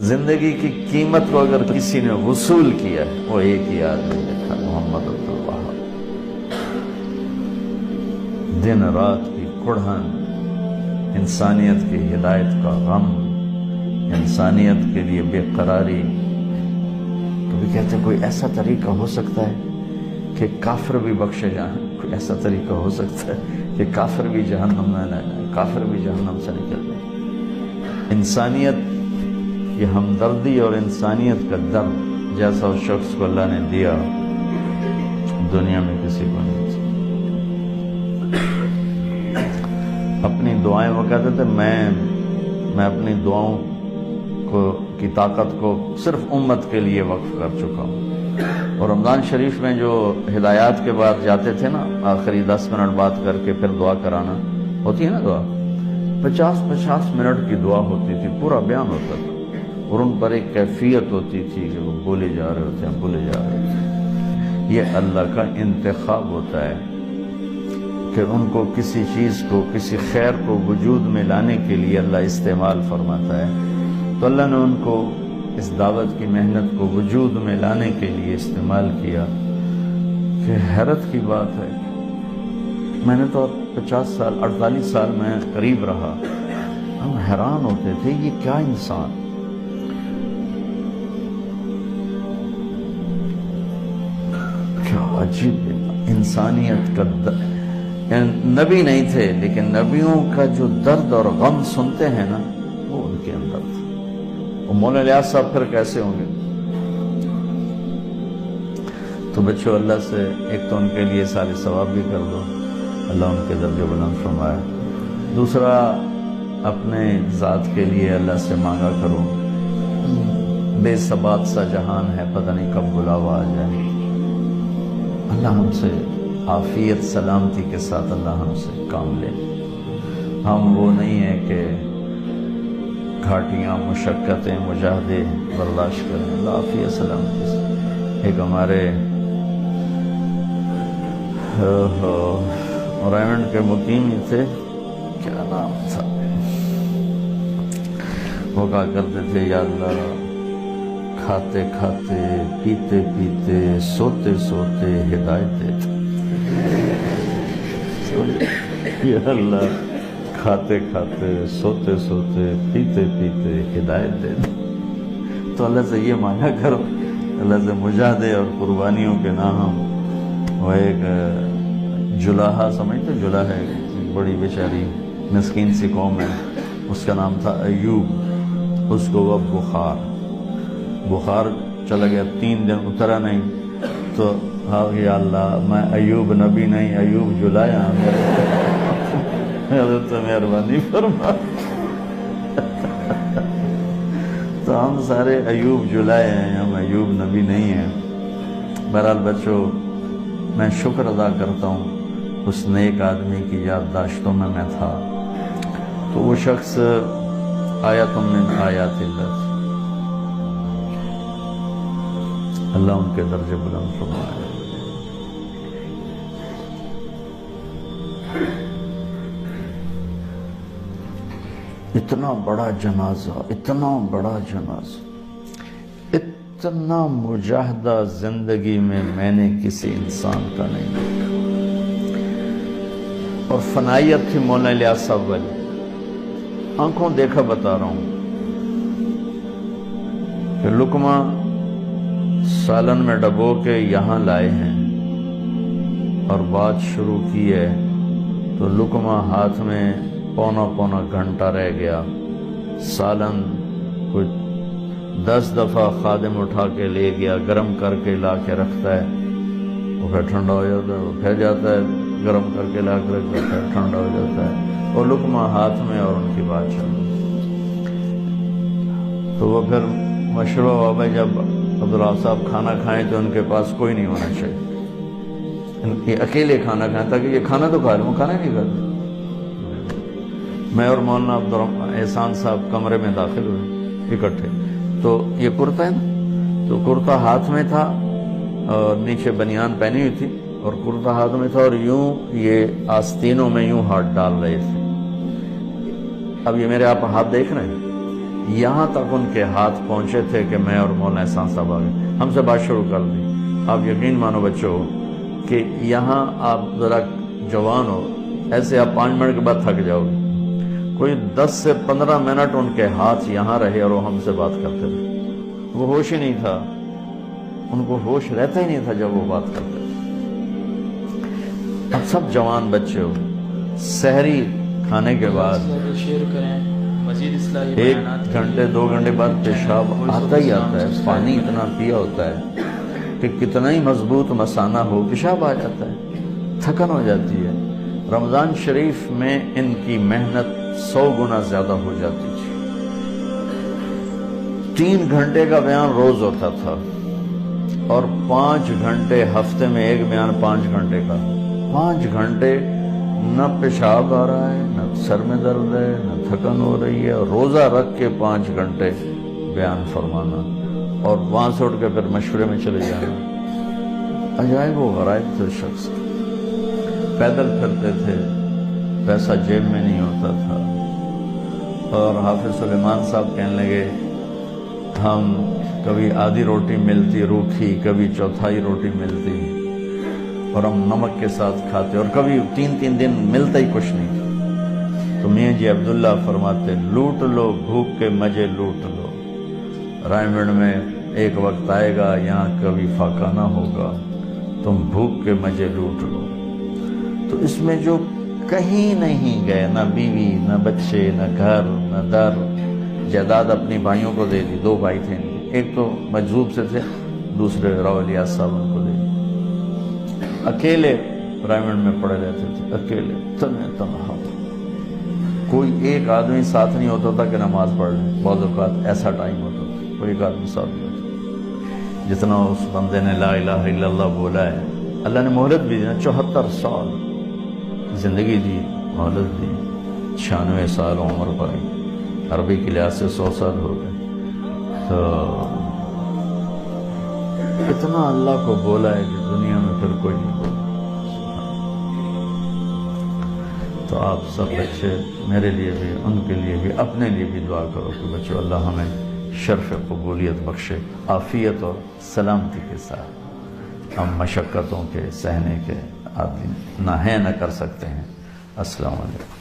زندگی کی قیمت کو اگر کسی نے وصول کیا ہے وہ ایک ہی آدمی دیکھا، محمد عبدالوہاب۔ دن رات کی کڑھن، انسانیت کی ہدایت کا غم، انسانیت کے لیے بے قراری۔ تو بھی کہتے ہیں کوئی ایسا طریقہ ہو سکتا ہے کہ کافر بھی بخشے جائیں، کوئی ایسا طریقہ ہو سکتا ہے کہ کافر بھی جہنم میں نہ جائیں، کافر بھی جہنم سے نکل جائیں۔ انسانیت کی ہمدردی اور انسانیت کا درد جیسا اس شخص کو اللہ نے دیا، دنیا میں کسی کو نہیں دیا۔ اپنی دعائیں وہ کہتے تھے میں اپنی دعاؤں کی طاقت کو صرف امت کے لیے وقف کر چکا ہوں۔ اور رمضان شریف میں جو ہدایات کے بعد جاتے تھے نا، آخری 10 منٹ بات کر کے پھر دعا کرانا ہوتی ہے نا، دعا 50 منٹ کی دعا ہوتی تھی، پورا بیان ہوتا تھا، اور ان پر ایک کیفیت ہوتی تھی کہ وہ بولے جا رہے ہوتے ہیں، بولے جا رہے ہوتے ہیں۔ یہ اللہ کا انتخاب ہوتا ہے کہ ان کو کسی چیز کو، کسی خیر کو وجود میں لانے کے لیے اللہ استعمال فرماتا ہے۔ تو اللہ نے ان کو اس دعوت کی محنت کو وجود میں لانے کے لیے استعمال کیا کہ حیرت کی بات ہے۔ میں نے تو 50 سال 48 سال میں قریب رہا، ہم حیران ہوتے تھے یہ کیا انسان، کیا عجیب انسانیت کا نبی نہیں تھے لیکن نبیوں کا جو درد اور غم سنتے ہیں نا وہ ان کے اندر تھا۔ مولانا الیاس صاحب پھر کیسے ہوں گے؟ تو بچوں اللہ سے ایک تو ان کے لیے سارے ثواب بھی کر دو، اللہ ان کے درجے بلند فرمائے۔ دوسرا اپنے ذات کے لیے اللہ سے مانگا کرو، بے ثبات سا جہان ہے، پتہ نہیں کب بلاوا آ جائے۔ اللہ ہم سے عافیت سلامتی کے ساتھ اللہ ہم سے کام لے۔ ہم وہ نہیں ہیں کہ گھاٹیاں، مشقتیں، مجاہدے برداشت کریں، اللہ عافیت سلامتی سے۔ ایک ہمارے رائمنڈ کے مقیم ہی تھے، کیا نام تھا، وہ کہا کرتے تھے یا اللہ کھاتے کھاتے، پیتے پیتے، سوتے سوتے ہدایت دے دے۔ یا اللہ کھاتے کھاتے، سوتے سوتے، پیتے پیتے ہدایت دے دے۔ تو اللہ سے یہ مانگا کرو، اللہ سے مجاہدے اور قربانیوں کے نام۔ وہ ایک جلاحہ سمجھتے، جلاحہ ایک بڑی بیچاری مسکین سی قوم ہے، اس کا نام تھا ایوب۔ اس کو وہ بخار چلا گیا، 3 دن اترا نہیں، تو یا اللہ میں ایوب نبی نہیں، ایوب جلایا، تو مہربانی فرما۔ تو ہم سارے ایوب جلائے ہیں، ہم ایوب نبی نہیں ہیں۔ بہرحال بچوں، میں شکر ادا کرتا ہوں اس نیک آدمی کی یادداشتوں میں تھا۔ تو وہ شخص آیت من آیات اللہ، اللہ ان کے درجے بلند فرمائے۔ اتنا بڑا جنازہ، اتنا بڑا جنازہ، اتنا مجاہدہ زندگی میں نے کسی انسان کا نہیں دیکھا۔ اور فنائیت تھی مولانا الیاس صاحب والی، آنکھوں دیکھا بتا رہا ہوں کہ لقمہ سالن میں ڈبو کے یہاں لائے ہیں اور بات شروع کی ہے، تو لقمہ ہاتھ میں پونا گھنٹہ رہ گیا۔ سالن کچھ 10 دفعہ خادم اٹھا کے لے گیا، گرم کر کے لا کے رکھتا ہے، وہ پھر ٹھنڈا ہو جاتا ہے، وہ پھر جاتا ہے، گرم کر کے لا کے رکھتا ہے، ٹھنڈا ہو جاتا ہے، اور لقمہ ہاتھ میں اور ان کی بات چل رہی۔ تو وہ پھر مشورہ ہوا بھائی جب عبداللہ صاحب کھانا کھائیں تو ان کے پاس کوئی نہیں ہونا چاہیے، یہ اکیلے کھانا کھائیں تاکہ یہ کھانا تو کھا رہے، وہ کھانا نہیں کھاتے۔ میں اور مولانا عبدالرحمن احسان صاحب کمرے میں داخل ہوئے اکٹھے، تو یہ کرتا ہے نا، تو کرتا ہاتھ میں تھا اور نیچے بنیان پہنی ہوئی تھی، اور کرتا ہاتھ میں تھا، اور یوں یہ آستینوں میں یوں ہاتھ ڈال رہے تھے۔ اب یہ میرے آپ ہاتھ دیکھ رہے ہیں، یہاں تک ان کے ہاتھ پہنچے تھے کہ میں اور مولانا احسان صاحب آ گئے، ہم سے بات شروع کر دی۔ آپ یقین مانو بچوں کہ یہاں آپ ذرا جوان ہو، ایسے آپ 5 منٹ کے بعد تھک جاؤ گے، کوئی 10 سے 15 منٹ ان کے ہاتھ یہاں رہے اور وہ ہم سے بات کرتے رہے۔ وہ ہوش ہی نہیں تھا، ان کو ہوش رہتا ہی نہیں تھا جب وہ بات کرتے تھے۔ اب سب جوان بچے ہو، سحری کھانے کے بعد 1 گھنٹے 2 گھنٹے بعد پیشاب آتا ہی آتا ہے، پانی اتنا پیا ہوتا ہے کہ کتنا ہی مضبوط مثانہ ہو پیشاب آ جاتا ہے، تھکن ہو جاتی ہے۔ رمضان شریف میں ان کی محنت 100 گنا زیادہ ہو جاتی تھی۔ 3 گھنٹے کا بیان روز ہوتا تھا اور 5 گھنٹے ہفتے میں ایک بیان 5 گھنٹے کا۔ 5 گھنٹے نہ پیشاب آ رہا ہے، نہ سر میں درد ہے، نہ تھکن ہو رہی ہے، روزہ رکھ کے 5 گھنٹے بیان فرمانا اور وہاں سے اٹھ کے پھر مشورے میں چلے جانا۔ عجائب و غرائب تھے شخص، پیدل پھرتے تھے، پیسہ جیب میں نہیں ہوتا تھا۔ اور حافظ سلیمان صاحب کہنے لگے ہم کبھی آدھی روٹی ملتی روکھی، کبھی چوتھائی روٹی ملتی اور ہم نمک کے ساتھ کھاتے، اور کبھی 3 دن ملتا ہی کچھ نہیں تھا۔ تو میاں جی عبداللہ فرماتے لوٹ لو بھوک کے مزے لوٹ لو، رائے میں ایک وقت آئے گا یہاں کبھی فاقہ نہ ہوگا، تم بھوک کے مزے لوٹ لو۔ تو اس میں جو کہیں نہیں گئے، نہ بیوی نہ بچے نہ گھر نہ در، جائیداد اپنی بھائیوں کو دے دی، 2 بھائی تھے ان کے، ایک تو مجذوب سے تھے، دوسرے راولیات صاحب ان کو دے دی۔ اکیلے پرائیویٹ میں پڑے رہتے تھے، اکیلے تنہا، کوئی ایک آدمی ساتھ نہیں ہوتا تھا کہ نماز پڑھ لیں۔ بعض اوقات ایسا ٹائم ہوتا تھا کوئی ایک آدمی ساتھ نہیں ہوتا۔ جتنا اس بندے نے لا الہ الا اللہ بولا ہے، اللہ نے مہلت بھی دی، 74 سال زندگی دی، مہلت دی، 96 سال عمر پائی، عربی کے لحاظ سے 100 سال ہو گئے۔ تو اتنا اللہ کو بولا ہے کہ دنیا میں پھر کوئی نہیں بولا۔ تو آپ سب بچے میرے لیے بھی، ان کے لیے بھی، اپنے لیے بھی دعا کرو کہ بچوں اللہ ہمیں شرف قبولیت بخشے، عافیت اور سلامتی کے ساتھ۔ ہم مشقتوں کے سہنے کے عادی نہ ہیں، نہ کر سکتے ہیں۔ السلام علیکم۔